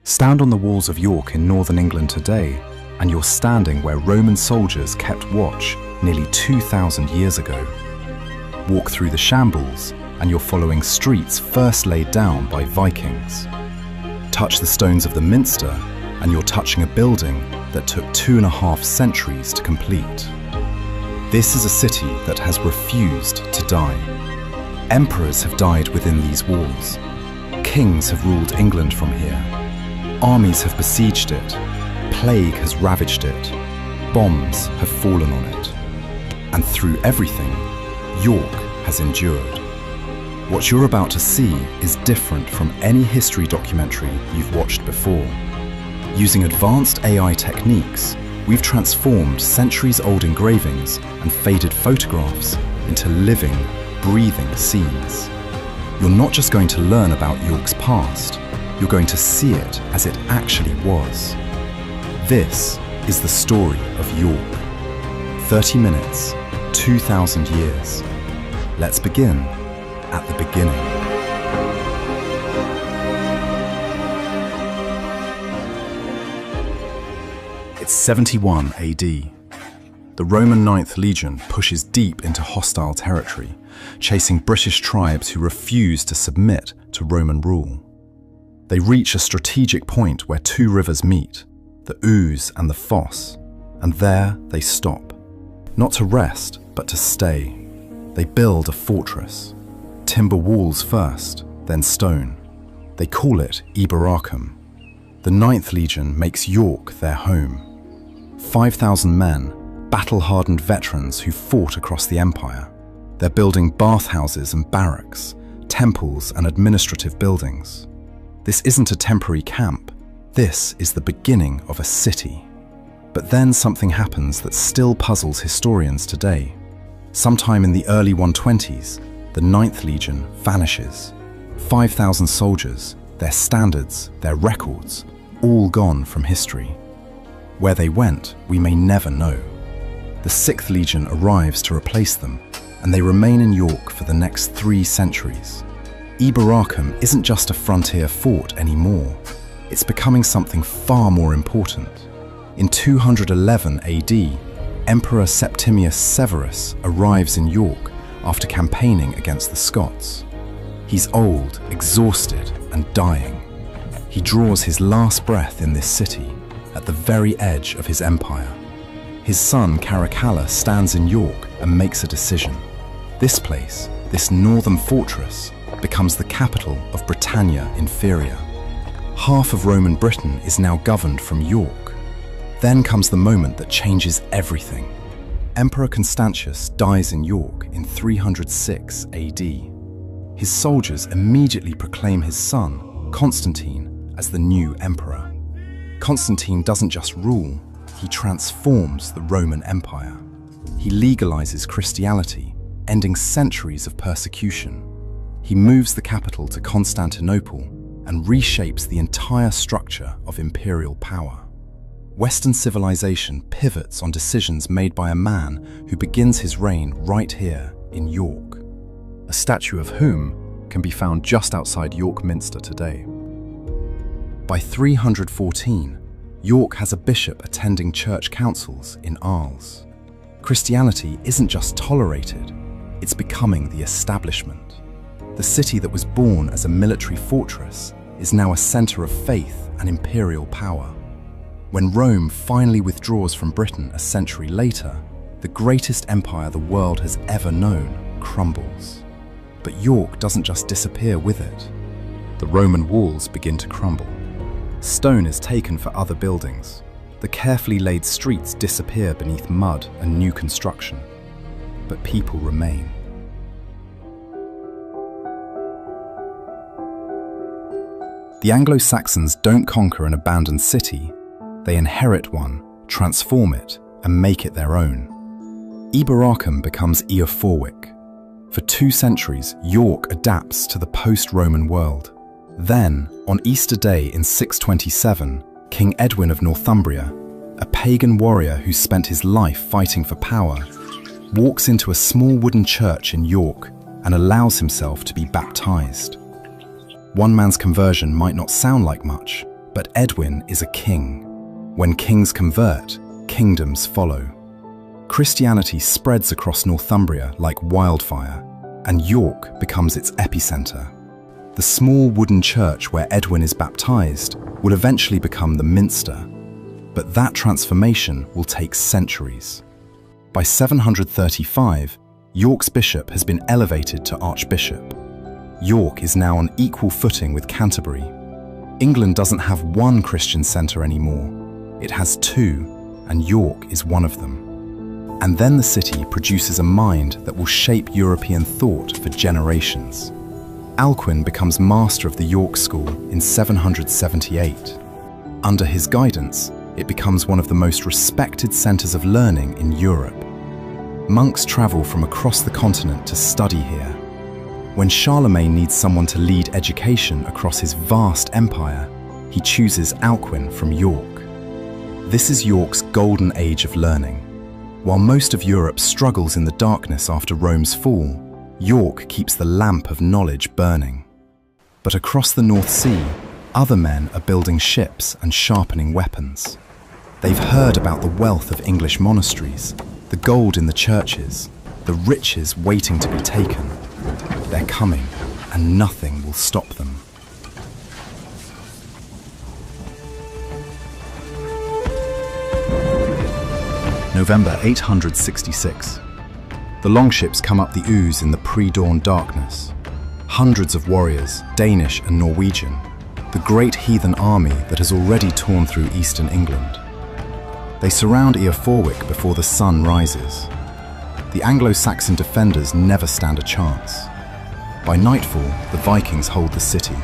Stand on the walls of York in northern England today, and you're standing where Roman soldiers kept watch nearly 2,000 years ago. Walk through the shambles, and you're following streets first laid down by Vikings. Touch the stones of the Minster, and you're touching a building that took 2.5 centuries to complete. This is a city that has refused to die. Emperors have died within these walls. Kings have ruled England from here. Armies have besieged it. Plague has ravaged it. Bombs have fallen on it. And through everything, York has endured. What you're about to see is different from any history documentary you've watched before. Using advanced AI techniques, we've transformed centuries-old engravings and faded photographs into living, breathing scenes. You're not just going to learn about York's past, you're going to see it as it actually was. This is the story of York. 30 minutes, 2,000 years. Let's begin at the beginning. It's 71 AD. The Roman 9th Legion pushes deep into hostile territory, chasing British tribes who refuse to submit to Roman rule. They reach a strategic point where two rivers meet, the Ouse and the Foss, and there they stop. Not to rest, but to stay. They build a fortress. Timber walls first, then stone. They call it Iberacum. The 9th Legion makes York their home. 5,000 men, battle-hardened veterans who fought across the empire. They're building bathhouses and barracks, temples and administrative buildings. This isn't a temporary camp. This is the beginning of a city. But then something happens that still puzzles historians today. Sometime in the early 120s, the 9th Legion vanishes. 5,000 soldiers, their standards, their records, all gone from history. Where they went, we may never know. The 6th Legion arrives to replace them, and they remain in York for the next 3 centuries. Iberacum isn't just a frontier fort anymore. It's becoming something far more important. In 211 AD, Emperor Septimius Severus arrives in York after campaigning against the Scots. He's old, exhausted, and dying. He draws his last breath in this city, at the very edge of his empire. His son Caracalla stands in York and makes a decision. This place, this northern fortress, becomes the capital of Britannia Inferior. Half of Roman Britain is now governed from York. Then comes the moment that changes everything. Emperor Constantius dies in York in 306 AD. His soldiers immediately proclaim his son, Constantine, as the new emperor. Constantine doesn't just rule, he transforms the Roman Empire. He legalizes Christianity, ending centuries of persecution. He moves the capital to Constantinople and reshapes the entire structure of imperial power. Western civilization pivots on decisions made by a man who begins his reign right here in York, a statue of whom can be found just outside York Minster today. By 314, York has a bishop attending church councils in Arles. Christianity isn't just tolerated, it's becoming the establishment. The city that was born as a military fortress is now a center of faith and imperial power. When Rome finally withdraws from Britain a century later, the greatest empire the world has ever known crumbles. But York doesn't just disappear with it. The Roman walls begin to crumble. Stone is taken for other buildings. The carefully laid streets disappear beneath mud and new construction. But people remain. The Anglo-Saxons don't conquer an abandoned city. They inherit one, transform it, and make it their own. Iberacum becomes Eoforwic. For 2 centuries, York adapts to the post-Roman world. Then, on Easter Day in 627, King Edwin of Northumbria, a pagan warrior who spent his life fighting for power, walks into a small wooden church in York and allows himself to be baptized. One man's conversion might not sound like much, But Edwin is a king. When kings convert, kingdoms follow. Christianity spreads across Northumbria like wildfire, and York becomes its epicenter. The small wooden church where Edwin is baptized will eventually become the Minster, but that transformation will take centuries. By 735, York's bishop has been elevated to archbishop. York is now on equal footing with Canterbury. England doesn't have one Christian centre anymore. It has two, and York is one of them. And then the city produces a mind that will shape European thought for generations. Alcuin becomes master of the York School in 778. Under his guidance, it becomes one of the most respected centres of learning in Europe. Monks travel from across the continent to study here. When Charlemagne needs someone to lead education across his vast empire, he chooses Alcuin from York. This is York's golden age of learning. While most of Europe struggles in the darkness after Rome's fall, York keeps the lamp of knowledge burning. But across the North Sea, other men are building ships and sharpening weapons. They've heard about the wealth of English monasteries, the gold in the churches, the riches waiting to be taken. They're coming, and nothing will stop them. November 866. The longships come up the Ouse in the pre-dawn darkness. Hundreds of warriors, Danish and Norwegian, the great heathen army that has already torn through eastern England. They surround Eoforwic before the sun rises. The Anglo-Saxon defenders never stand a chance. By nightfall, the Vikings hold the city.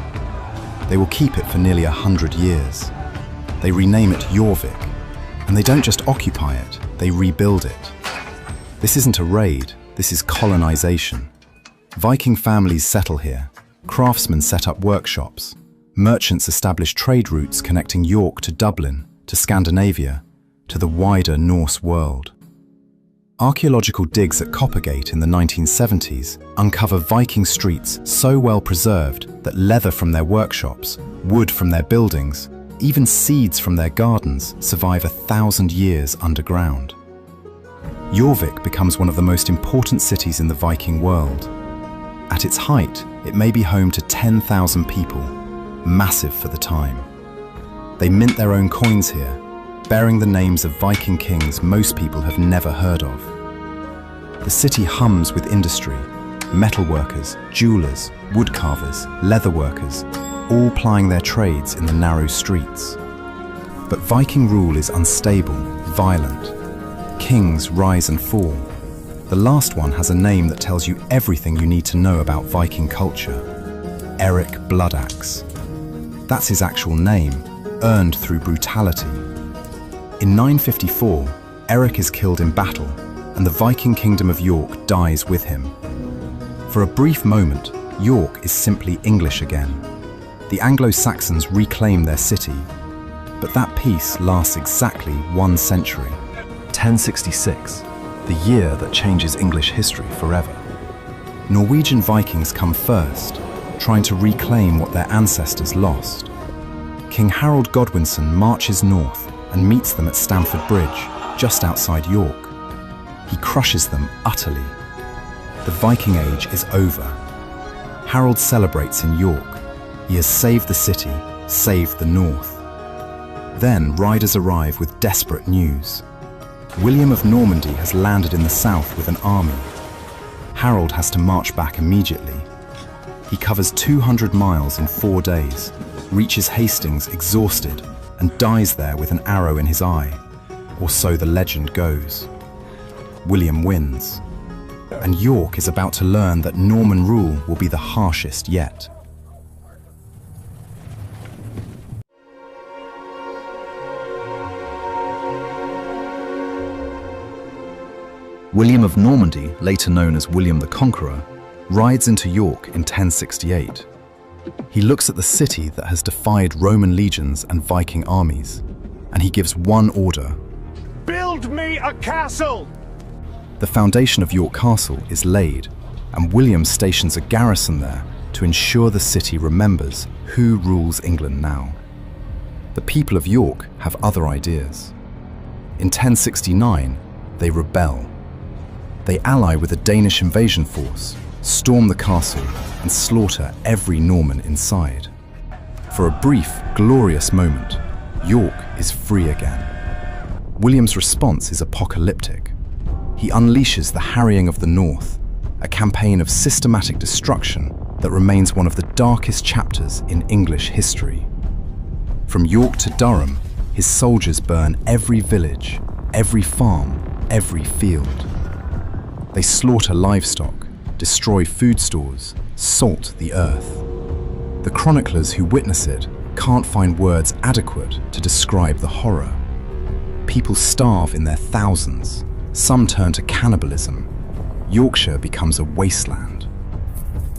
They will keep it for nearly 100 years. They rename it Jorvik, and they don't just occupy it, they rebuild it. This isn't a raid, this is colonization. Viking families settle here, craftsmen set up workshops, merchants establish trade routes connecting York to Dublin, to Scandinavia, to the wider Norse world. Archaeological digs at Coppergate in the 1970s uncover Viking streets so well preserved that leather from their workshops, wood from their buildings, even seeds from their gardens survive 1,000 years underground. Jorvik becomes one of the most important cities in the Viking world. At its height, it may be home to 10,000 people, massive for the time. They mint their own coins here, bearing the names of Viking kings most people have never heard of. The city hums with industry, metalworkers, jewelers, woodcarvers, leatherworkers, all plying their trades in the narrow streets. But Viking rule is unstable, violent. Kings rise and fall. The last one has a name that tells you everything you need to know about Viking culture. Eric Bloodaxe. That's his actual name, earned through brutality. In 954, Eric is killed in battle, and the Viking kingdom of York dies with him. For a brief moment, York is simply English again. The Anglo-Saxons reclaim their city, but that peace lasts exactly 1 century. 1066, the year that changes English history forever. Norwegian Vikings come first, trying to reclaim what their ancestors lost. King Harold Godwinson marches north and meets them at Stamford Bridge, just outside York. He crushes them utterly. The Viking Age is over. Harold celebrates in York. He has saved the city, saved the north. Then riders arrive with desperate news. William of Normandy has landed in the south with an army. Harold has to march back immediately. He covers 200 miles in 4 days, reaches Hastings exhausted, and dies there with an arrow in his eye, or so the legend goes. William wins, and York is about to learn that Norman rule will be the harshest yet. William of Normandy, later known as William the Conqueror, rides into York in 1068. He looks at the city that has defied Roman legions and Viking armies, and he gives one order. Build me a castle! The foundation of York Castle is laid, and William stations a garrison there to ensure the city remembers who rules England now. the people of York have other ideas. In 1069, they rebel. They ally with a Danish invasion force, storm the castle, and slaughter every Norman inside. For a brief, glorious moment, York is free again. William's response is apocalyptic. He unleashes the harrying of the North, a campaign of systematic destruction that remains one of the darkest chapters in English history. From York to Durham, his soldiers burn every village, every farm, every field. They slaughter livestock, destroy food stores, salt the earth. The chroniclers who witness it can't find words adequate to describe the horror. People starve in their thousands. Some turn to cannibalism. Yorkshire becomes a wasteland.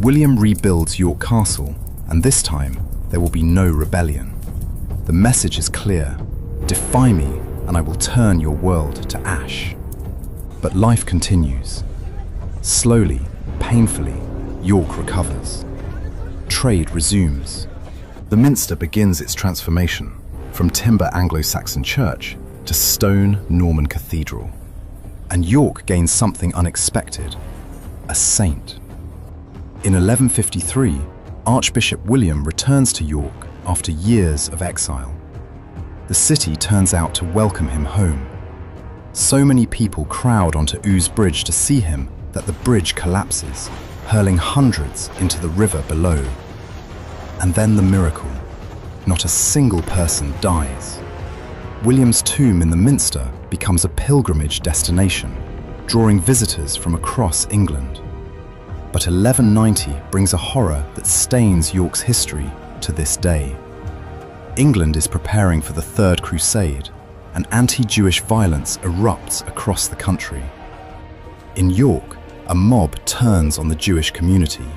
William rebuilds York Castle, and this time there will be no rebellion. The message is clear: defy me, and I will turn your world to ash. But life continues. Slowly, painfully, York recovers. Trade resumes. The Minster begins its transformation from timber Anglo-Saxon church to stone Norman cathedral. And York gains something unexpected: a saint. In 1153, Archbishop William returns to York after years of exile. The city turns out to welcome him home. So many people crowd onto Ouse Bridge to see him that the bridge collapses, hurling hundreds into the river below. And then the miracle. Not a single person dies. William's tomb in the Minster becomes a pilgrimage destination, drawing visitors from across England. But 1190 brings a horror that stains York's history to this day. England is preparing for the Third Crusade, and anti-Jewish violence erupts across the country. In York, a mob turns on the Jewish community,